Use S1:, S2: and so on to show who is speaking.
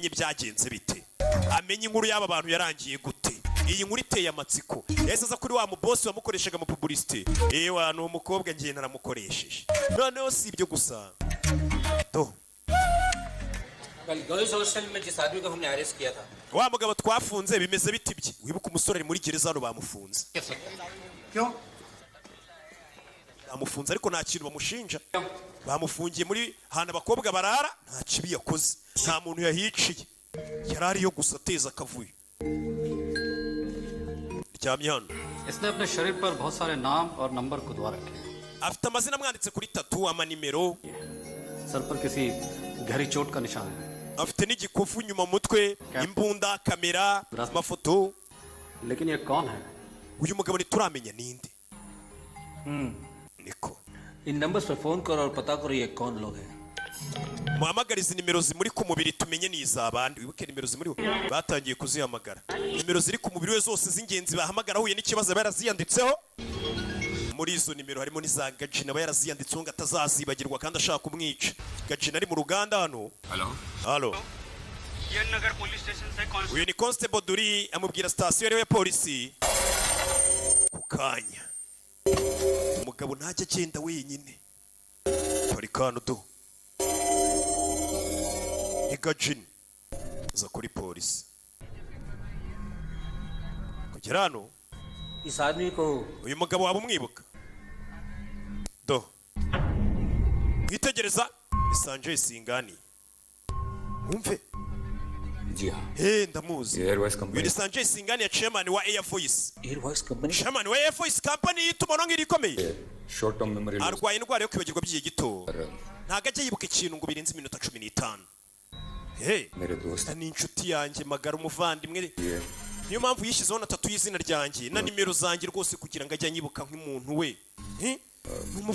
S1: byagenze bite, amenye inkuru y'aba bantu yarangiye gute. Iyi nkuru iteye amatsiko. Yahise aza kuri wa mubosi wamukoreshaga mu publicité. Ewa ni umukobwa ngiye naramukoresheje. Noneho si ibyo gusa. To
S2: कल girls hostel में जिस आदमी को हमने अरेस्ट किया था
S1: wa mugabo twafunze bimeze biti bye. Wibuka umusore ari muri gereza hano bamufunze.
S2: क्यों
S1: Bamufunze ariko nta kintu bamushinja. Bamufungiye muri hana abakobwa barara, nta kibi yakoze, nta muntu yahiciye. Yarari yo gusa ateza akavuyo. Ryamye hano.
S3: इसने अपने शरीर पर बहुत सारे नाम और नंबर खुदवा रखे हैं।
S1: Afite amazina amwanditse kuri tatu, amanimero.
S3: Sir पर किसी गहरी चोट का निशान है।
S1: Afite n'igikofu nyuma mutwe, imbunda, kamera, amafoto.
S3: लेकिन ये कौन है?
S1: Uyu mugabo ntituramenya ninde. Niko.
S2: इन नंबर्स पर फोन करो और पता करो ये कौन लोग हैं
S1: Muhamagariza nimero zimuri ku mubiri tumenye n'izabandi. Wibuke nimero zimuri batangiye kuzihamagara. Nimero ziri ku mubiri we zose z'ingenzi bahamagara huye n'ikibazo baraziyanditseho. Muri izo nimero harimo n'iza Gajina bayaraziyanditseho ngo atazazibagirwa kandi ashaka kumwica. Gajina ari mu ruganda hano. Halo.
S4: ये नगर police station से कौन
S1: Uyu ni Constable Duri amubwira station ya polisi. Ku kanya. Umugabo ntajya agenda wenyine. Tori kano do. Gajin za kuri polisi. Kugera hano
S2: इस आदमी को
S1: uyu mugabo waba umwibuka. Do. Mwitegereza Sanjay Singani. Umve.
S5: जी हाँ
S1: Ndamuzi.
S5: Airways
S1: Uyu
S5: company
S1: ni Sanjay Singani ya chairman wa Air Voice.
S2: Air voice company
S1: Chairman wa Air Voice company y'itumanaho ngirikomeye.
S5: Short term memory loss
S1: Arwaye indwara yo kwibagirwa by'igihe gito.
S5: पर
S1: Ntago ajya yibuka ikintu ngo birenze iminota 15. Hey,
S5: मेरे दोस्त
S1: ni inshuti yanjye magara umuvandimwe.
S5: ये
S1: Niyo mpamvu yishyizeho na tatu y'izina ryanjye na nimero zanjye rwose kugira ngo ajye anyibuka nk'umuntu we. Ni umuvandimwe.